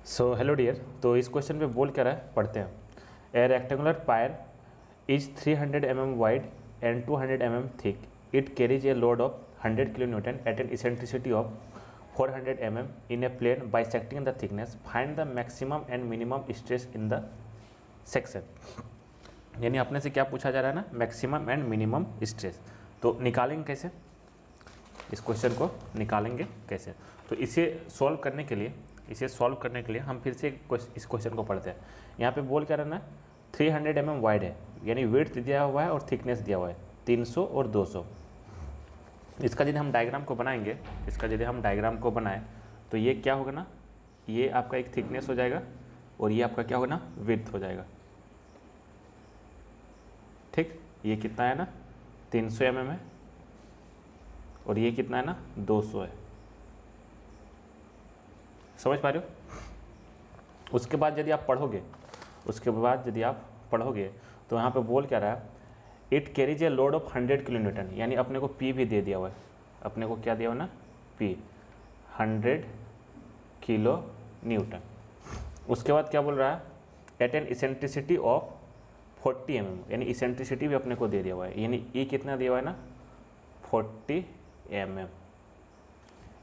So hello dear. तो इस question पे बोल क्या रहा है, पढ़ते हैं। A rectangular pier is 300 mm wide and 200 mm thick. It carries a load of 100 kN at an eccentricity of 400 mm in a plane bisecting the thickness. Find the maximum and minimum stress in the section. यानी अपने से क्या पूछा जा रहा है ना, maximum and minimum stress. तो निकालेंगे कैसे, इस क्वेश्चन को निकालेंगे कैसे। तो इसे सॉल्व करने के लिए हम फिर से इस क्वेश्चन को पढ़ते हैं। यहाँ पे बोल क्या रहा है ना, 300 mm वाइड है, यानी विड्थ दिया हुआ है और थिकनेस दिया हुआ है 300 और 200। इसका यदि हम डायग्राम को बनाएं तो ये क्या होगा ना, ये आपका एक थिकनेस हो जाएगा और ये आपका क्या होगा ना, विड्थ हो जाएगा। ठीक, ये कितना है ना, 300 mm है और ये कितना है ना, 200 है। समझ पा रहे हो। उसके बाद यदि आप पढ़ोगे तो यहाँ पे बोल क्या रहा है, it carries a load of 100 kN, यानी अपने को P भी दे दिया हुआ है। अपने को क्या दिया हुआ ना, P 100 kN। उसके बाद क्या बोल रहा है, at an eccentricity of 40 mm, यानी इसेंट्रिसिटी भी अपने को दे दिया हुआ है। यानी E कितना दिया हुआ है ना, 40 mm।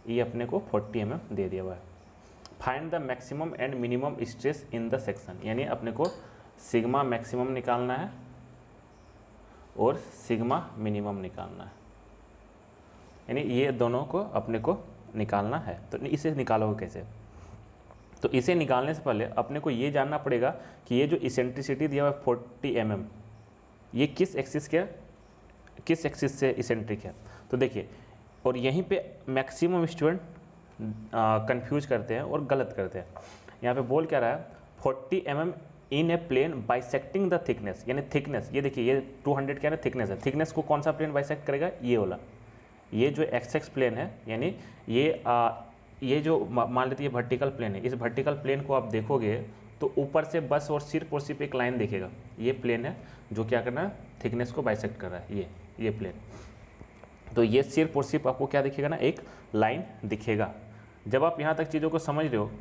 E अपने को 40 mm दे दिया हुआ है। Find the maximum and minimum stress in the section, यानी अपने को सिग्मा मैक्सिमम निकालना है और सिग्मा मिनिमम निकालना है। यानी ये दोनों को अपने को निकालना है। तो इसे निकालोगे कैसे। तो इसे निकालने से पहले अपने को ये जानना पड़ेगा कि ये जो इसेंट्रिसिटी दिया हुआ है 40 mm, ये किस एक्सिस से इसेंट्रिक है। तो देखिए, और यहीं पे मैक्सिमम स्टूडेंट कंफ्यूज करते हैं और गलत करते हैं। यहाँ पे बोल क्या रहा है, 40 mm in a plane bisecting the thickness, यानी थिकनेस, ये देखिए ये 200 क्या है, थिकनेस है। थिकनेस को कौन सा प्लेन बाइसेक्ट करेगा, ये वाला, ये जो एक्स प्लेन है, यानी ये जो मान लेते हैं वर्टिकल प्लेन है। इस वर्टिकल प्लेन को आप देखोगे तो ऊपर से बस और सिर्फ एक लाइन दिखेगा। ये प्लेन है जो क्या करना है, थिकनेस को बाइसेक्ट कर रहा है, ये प्लेन। तो ये सिर्फ और सिर्फ आपको क्या दिखेगा ना, एक लाइन दिखेगा। जब आप यहाँ तक चीज़ों को समझ रहे हो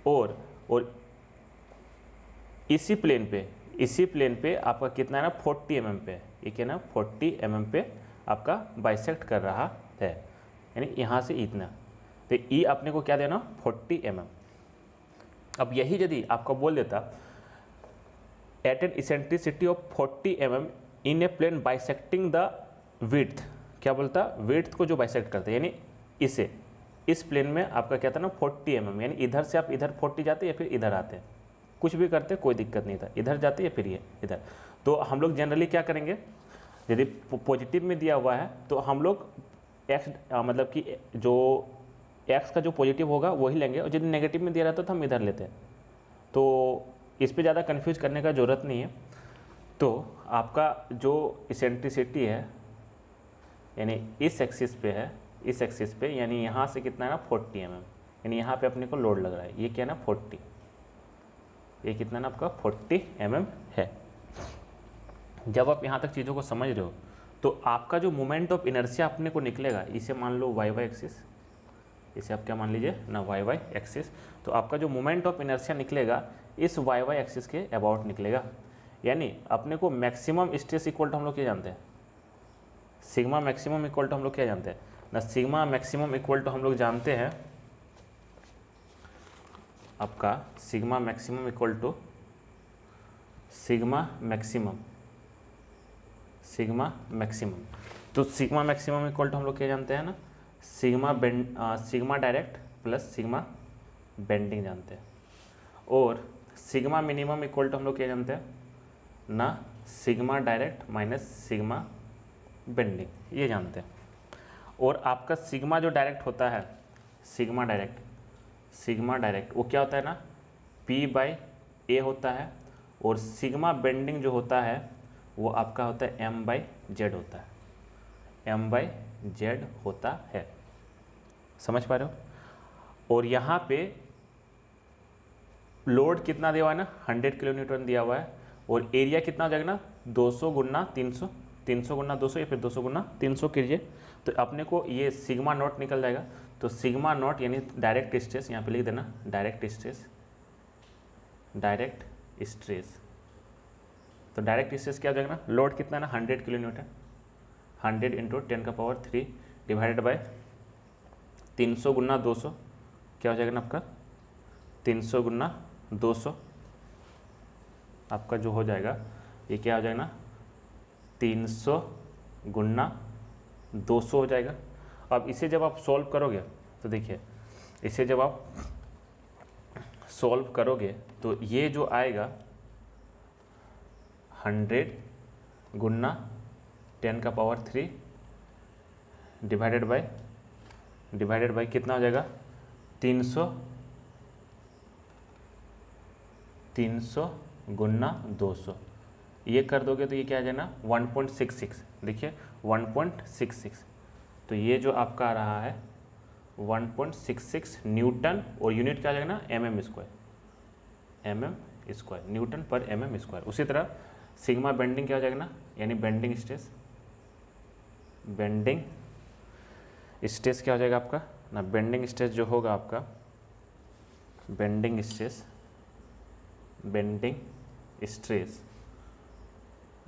और इसी प्लेन पे आपका कितना है ना, 40 mm पे, ये क्या ना 40 mm पे आपका बाइसेक्ट कर रहा है, यानी यहाँ से इतना। तो ई अपने को क्या देना, 40 mm। अब यही यदि आपका बोल देता at an eccentricity of 40 mm in a plane bisecting the width, क्या बोलता, विड्थ को जो बाइसेक्ट करते हैं, यानी इस प्लेन में आपका क्या था ना, 40 mm, यानी इधर से आप इधर 40 जाते या फिर इधर आते, कुछ भी करते कोई दिक्कत नहीं था, इधर जाते या फिर ये इधर। तो हम लोग जनरली क्या करेंगे, यदि पॉजिटिव में दिया हुआ है तो हम लोग एक्स मतलब कि जो एक्स का जो पॉजिटिव होगा वही लेंगे, और यदि नेगेटिव में दिया रहता तो हम इधर लेते हैं। तो इस पर ज़्यादा कन्फ्यूज करने का ज़रूरत नहीं है। तो आपका जो इसेंट्रिसिटी है, यानी इस एक्सिस पे यानी यहाँ से कितना है ना, 40 mm, यानी यहाँ पे अपने को लोड लग रहा है, ये क्या है ना 40, ये कितना ना आपका 40 mm है। जब आप यहाँ तक चीज़ों को समझ रहे हो तो आपका जो मोमेंट ऑफ इनर्शिया अपने को निकलेगा, इसे मान लो वाई एक्सिस, इसे आप क्या मान लीजिए ना, वाई एक्सिस। तो आपका जो मोमेंट ऑफ इनर्शिया निकलेगा इस वाई एक्सिस के अबाउट निकलेगा। यानी अपने को मैक्सिमम स्ट्रेस इक्वल टू हम लोग क्या जानते हैं, सिग्मा मैक्सिमम इक्वल टू हम लोग क्या जानते हैं ना, सिग्मा मैक्सिमम इक्वल टू हम लोग जानते हैं आपका sigma maximum equal to sigma maximum. तो सिग्मा मैक्सिमम इक्वल टू हम लोग क्या जानते हैं ना, sigma direct plus sigma bending जानते हैं। और सिग्मा मिनिमम इक्वल टू हम लोग क्या जानते हैं ना, sigma direct minus sigma bending, ये जानते हैं। और आपका सिग्मा जो डायरेक्ट होता है, सिग्मा डायरेक्ट वो क्या होता है ना, P/A होता है, और सिग्मा बेंडिंग जो होता है वो आपका होता है M/Z होता है, M/Z होता है। समझ पा रहे हो। और यहाँ पे लोड कितना दिया हुआ है ना, 100 kN दिया हुआ है, और एरिया कितना हो जाएगा ना, 200 गुना 300, 300 गुना 200 या फिर 200 गुना 300 कीजिए। तो अपने को ये सिग्मा नॉट निकल जाएगा। तो सिग्मा नॉट यानी डायरेक्ट स्ट्रेस, यहाँ पे लिख देना डायरेक्ट स्ट्रेस। तो डायरेक्ट स्ट्रेस क्या हो जाएगा ना, लोड कितना है ना 100 kilo Newton, 100 into 10⁻³ divided by 300 गुना 200, क्या हो जाएगा ना आपका 300 गुना 200, आपका जो हो जाएगा ये क्या हो जाएगा ना 300 गुना 200 हो जाएगा। अब इसे जब आप सॉल्व करोगे तो देखिए, इसे जब आप सॉल्व करोगे तो ये जो आएगा 100 गुना 10⁻³ डिवाइडेड बाय कितना हो जाएगा 300 गुना 200, ये कर दोगे तो ये क्या आ जाएगा 1.66, देखिए 1.66, तो ये जो आपका आ रहा है 1.66 न्यूटन, और यूनिट क्या आ जाएगा ना mm स्क्वायर, न्यूटन पर mm स्क्वायर। उसी तरह सिग्मा बेंडिंग क्या हो जाएगा ना, यानी बेंडिंग स्ट्रेस क्या हो जाएगा आपका ना, बेंडिंग स्ट्रेस जो होगा आपका बेंडिंग स्ट्रेस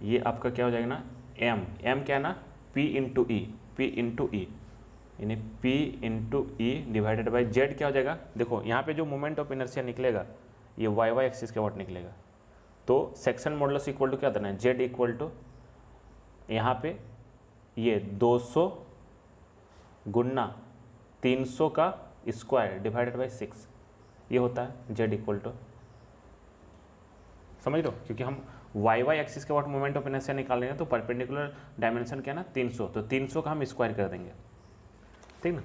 ये आपका क्या हो जाएगा ना m क्या है ना P इंटू ई, यानी P into E divided by Z क्या हो जाएगा, देखो यहाँ पे जो मोमेंट ऑफ इनर्शिया निकलेगा ये y एक्सिस के वाट निकलेगा, तो सेक्शन मॉडुलस इक्वल टू क्या देना है Z इक्वल टू यहाँ पे ये 200 गुना 300 का स्क्वायर डिवाइडेड बाई 6, ये होता है Z इक्वल टू, समझ लो, क्योंकि हम वाई एक्सिस के वाट मोमेंट ऑफ इनर्शिया निकाल रहे हैं तो परपेंडिकुलर डायमेंशन क्या है ना 300, तो 300 का हम स्क्वायर कर देंगे, ठीक ना।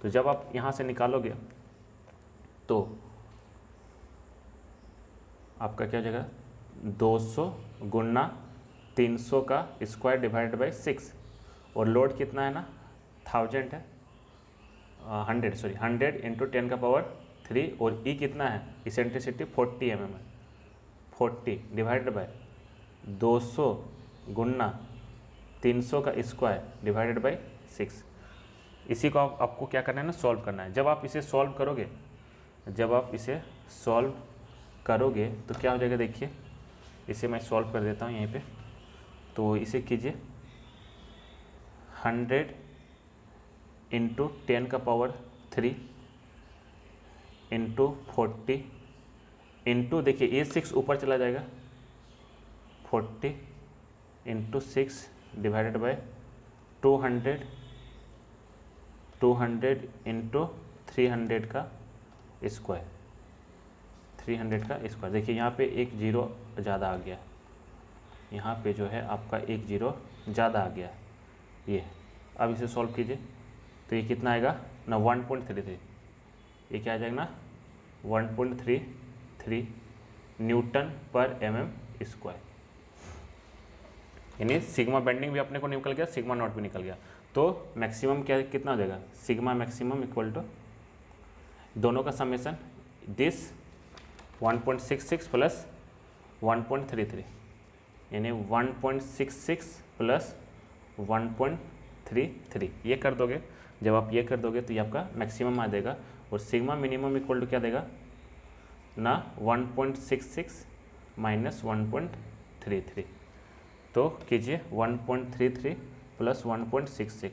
तो जब आप यहाँ से निकालोगे तो आपका क्या हो जाएगा 200 गुना 300 का स्क्वायर डिवाइडेड बाई 6, और लोड कितना है ना 1000 है, 100 इंटू 10⁻³ और ई कितना है इसेंट्रिसिटी 40 mm है, 40 डिवाइडेड बाय 200 गुना 300 का स्क्वायर डिवाइडेड बाय 6। इसी को आपको क्या करना है ना सॉल्व करना है। जब आप इसे सॉल्व करोगे तो क्या हो जाएगा, देखिए इसे मैं सॉल्व कर देता हूँ यहीं पे, तो इसे कीजिए 100 इंटू 10⁻³ इंटू 40 इंटू देखिए ये 6 ऊपर चला जाएगा 40 इंटू 6 डिवाइडेड बाय 200 इंटू 300 का स्क्वायर, 300 का स्क्वायर। देखिए यहाँ पे एक जीरो ज़्यादा आ गया, यहाँ पे जो है आपका एक जीरो ज़्यादा आ गया ये। अब इसे सॉल्व कीजिए तो ये कितना आएगा ना 1.33, ये क्या आ जाएगा ना 1.33 न्यूटन पर mm स्क्वायर, यानी सिग्मा बेंडिंग भी अपने को निकल गया, सिग्मा नॉट भी निकल गया। तो मैक्सिमम क्या कितना हो जाएगा, सिग्मा मैक्सिमम इक्वल टू दोनों का समेसन दिस 1.66 प्लस 1.33, यानी 1.66 प्लस 1.33, ये कर दोगे। जब आप ये कर दोगे तो ये आपका मैक्सिमम आ जाएगा, और सिग्मा मिनिमम इक्वल टू क्या देगा ना 1.66 माइनस 1.33, तो कीजिए 1.33 प्लस 1.66,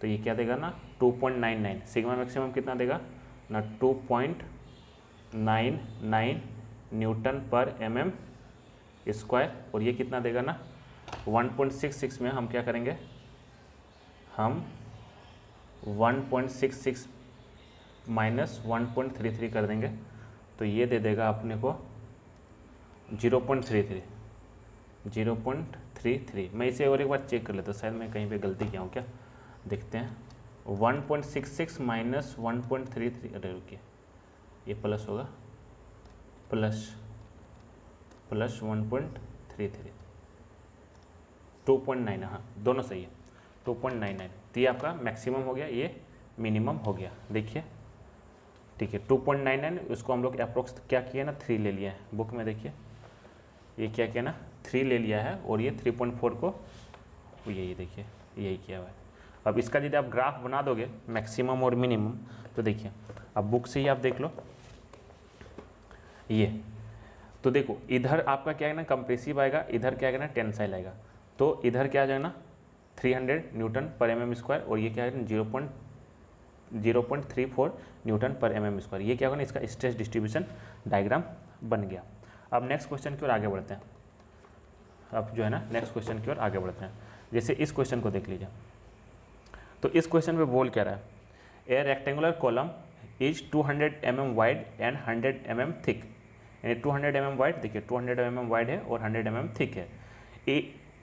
तो ये क्या देगा ना 2.99। सिग्मा मैक्सिमम कितना देगा ना 2.99 न्यूटन पर mm स्क्वायर, और ये कितना देगा ना 1.66 में हम क्या करेंगे, हम 1.66 माइनस 1.33 कर देंगे, तो ये दे देगा अपने को 0.33। मैं इसे और एक बार चेक कर लेता हूँ, शायद मैं कहीं पे गलती किया हूँ क्या, देखते हैं। 1.66 माइनस 1.33, अरे रुकिए ये प्लस होगा, प्लस 1.33, 2.9, हाँ दोनों सही है 2.99। तो ये आपका मैक्सिमम हो गया, ये मिनिमम हो गया, देखिए ठीक है 2.99। उसको हम लोग अप्रोक्स क्या किया ना 3 ले लिया है, बुक में देखिए ये क्या किया ना 3 ले लिया है, और ये 3.4 को यही देखिए यही किया हुआ है। अब इसका यदि आप ग्राफ बना दोगे मैक्सिमम और मिनिमम, तो देखिए अब बुक से ही आप देख लो ये, तो देखो इधर आपका क्या है ना कंप्रेसिव आएगा, इधर क्या है ना टेंसाइल आएगा। तो इधर क्या आ जाएगा ना 300 न्यूटन पर mm स्क्वायर, और ये क्या है 0.34 न्यूटन पर mm स्क्वायर। ये क्या होगा ना इसका स्ट्रेस डिस्ट्रीब्यूशन डायग्राम बन गया। अब नेक्स्ट क्वेश्चन की ओर आगे बढ़ते हैं। अब जो है ना नेक्स्ट क्वेश्चन की ओर आगे बढ़ते हैं। जैसे इस क्वेश्चन को देख लीजिए, तो इस क्वेश्चन पे बोल क्या रहा है, ए rectangular column is 200 mm wide and 100 mm thick, यानी 200 mm वाइड, देखिए 200 mm वाइड है और 100 mm थिक है।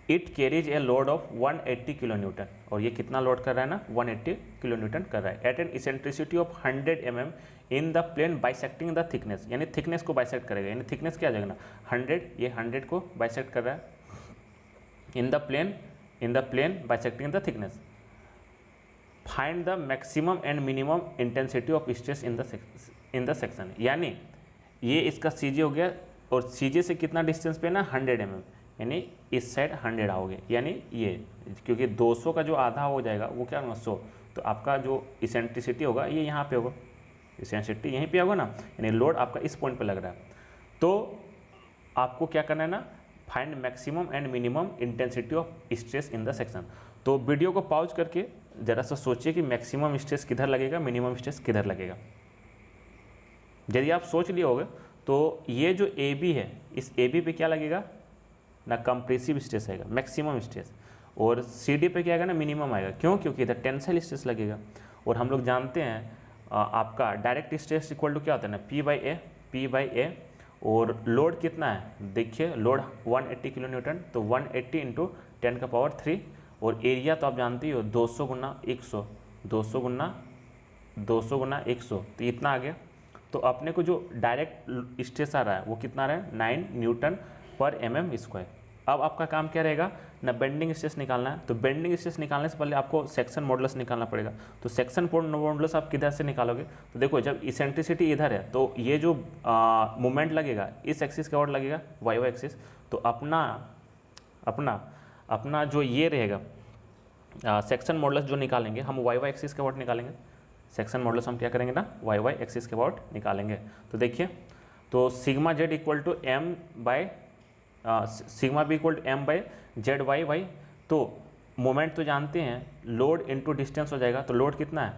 It carries a load of 180 kilo Newton, और ये कितना लोड कर रहा है ना 180 किलो न्यूटन कर रहा है। At an eccentricity of 100 mm in the plane bisecting the thickness, यानी थिकनेस को बाइसेक्ट करेगा, यानी थिकनेस क्या आ जाएगा ना 100, ये 100 को बाइसेक्ट कर रहा है in the plane bisecting the thickness. Find the maximum and minimum intensity of stress in the section, यानी ये इसका सीजे हो गया, और सीजे से कितना डिस्टेंस पे ना 100 mm, यानी इस साइड 100 आओगे, यानी ये क्योंकि 200 का जो आधा हो जाएगा वो क्या होगा 100, तो आपका जो इसेंट्रिसिटी होगा ये यहाँ पे होगा, इसेंट्रिसिटी यहीं पे होगा ना, यानी लोड आपका इस पॉइंट पे लग रहा है। तो आपको क्या करना है ना find maximum and minimum intensity of stress in the section. तो वीडियो को पॉज करके ज़रा सा सोचिए कि मैक्सिमम स्ट्रेस किधर लगेगा, मिनिमम स्ट्रेस किधर लगेगा। यदि आप सोच लिए होगे तो ये जो ए बी है, इस ए बी पे क्या लगेगा ना कंप्रेसिव स्ट्रेस आएगा, मैक्सिमम स्ट्रेस, और सी डी पे क्या आएगा ना मिनिमम आएगा। क्यों? क्योंकि इधर टेंसाइल स्ट्रेस लगेगा, और हम लोग जानते हैं आपका डायरेक्ट स्ट्रेस इक्वल टू क्या होता है ना पी बाई ए, और लोड कितना है देखिए, लोड 180 किलो न्यूटन, तो 180 इंटू 10⁻3, और एरिया तो आप जानते ही हो 200 गुना 100, 200 गुना 100, तो इतना आ गया। तो अपने को जो डायरेक्ट स्ट्रेस आ रहा है वो कितना आ रहा है 9 न्यूटन पर mm स्क्वायर। अब आपका काम क्या रहेगा ना बेंडिंग स्ट्रेस निकालना है। तो बेंडिंग स्ट्रेस निकालने से पहले आपको सेक्शन मॉडुलस निकालना पड़ेगा। तो सेक्शन मॉडुलस आप किधर से निकालोगे, तो देखो जब इसेंट्रिसिटी इधर है तो ये जो मोमेंट लगेगा इस एक्सिस के ओर लगेगा वाई एक्सिस, तो अपना जो ये रहेगा सेक्शन मॉडुलस जो निकालेंगे हम वाई एक्सिस के ओर निकालेंगे। सेक्शन मॉडुलस हम क्या करेंगे ना वाई एक्सिस के ओर निकालेंगे। तो देखिए तो sigma Z equal to M by sigma B equal to M by Z Y. तो मोमेंट तो जानते हैं लोड इंटू डिस्टेंस हो जाएगा, तो लोड कितना है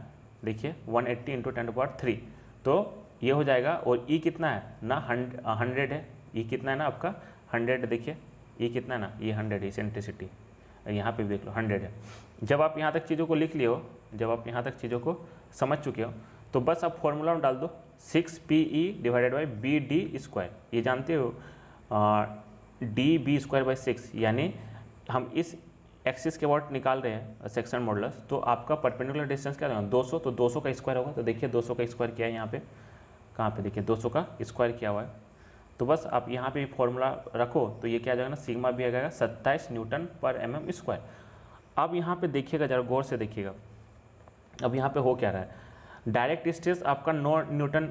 देखिए 180 इंटू 10⁻3, तो ये हो जाएगा। और ई कितना है ना 100 है, ई कितना है ना आपका 100, देखिए ई कितना है ना ये 100 है इसेंट्रिसिटी, यहाँ पे देख लो 100 है। जब आप यहाँ तक चीज़ों को लिख लिए हो, जब आप यहाँ तक चीज़ों को समझ चुके हो, तो बस आप फॉर्मूला में डाल दो 6PE divided by BD square. ये जानते हो DB स्क्वायर बाई 6, यानी हम इस एक्सिस के वर्ड निकाल रहे हैं सेक्शन मॉडुलस, तो आपका परपेंडिकुलर डिस्टेंस क्या होगा 200, तो 200 का स्क्वायर होगा। तो देखिए 200 का स्क्वायर क्या है यहाँ पे, कहाँ पे देखिए 200 का स्क्वायर किया हुआ है। तो बस आप यहाँ पे फॉर्मूला रखो, तो ये क्या आ जाएगा ना सिग्मा भी आ जाएगा 27 न्यूटन पर mm स्क्वायर। अब यहाँ पे देखिएगा जरा गौर से देखिएगा, अब यहाँ पे हो क्या रहा है, डायरेक्ट स्ट्रेस आपका 9 न्यूटन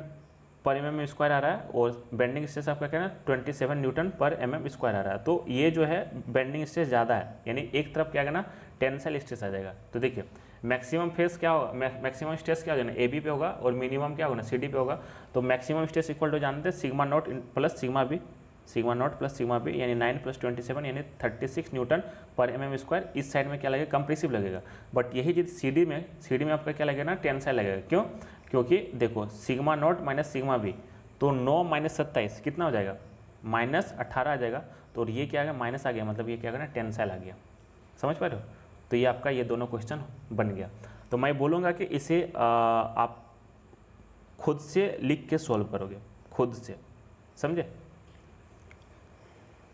पर mm स्क्वायर आ रहा है, और बेंडिंग स्ट्रेस आपका क्या है 27 न्यूटन पर mm स्क्वायर आ रहा है। तो ये जो है बेंडिंग स्ट्रेस ज़्यादा है, यानी एक तरफ क्या है ना टेंसाइल स्ट्रेस आ जाएगा। तो देखिए मैक्सिमम फेस क्या होगा, मैक्सिमम स्ट्रेस क्या हो जाएगा AB पे होगा, और मिनिमम क्या होगा ना CD पे होगा। तो मैक्सिमम स्ट्रेस इक्वल टू जानते हैं sigma naught plus sigma B, यानी 9 + 27 यानी 36 न्यूटन पर mm स्क्वायर। इस साइड में क्या लगेगा कंप्रेसिव लगेगा, बट यही चीज़ CD में आपका क्या लगेगा ना टेंसाइल लगेगा। क्यों? क्योंकि देखो sigma naught minus sigma B, तो 9 - 27 कितना हो जाएगा -18 आ जाएगा। तो ये क्या आ गया माइनस आ गया, मतलब ये क्या आ गया ना टेंसाइल आ गया। समझ पा रहे हो? तो ये आपका ये दोनों क्वेश्चन बन गया। तो मैं बोलूँगा कि इसे आप खुद से लिख के सॉल्व करोगे, खुद से, समझे?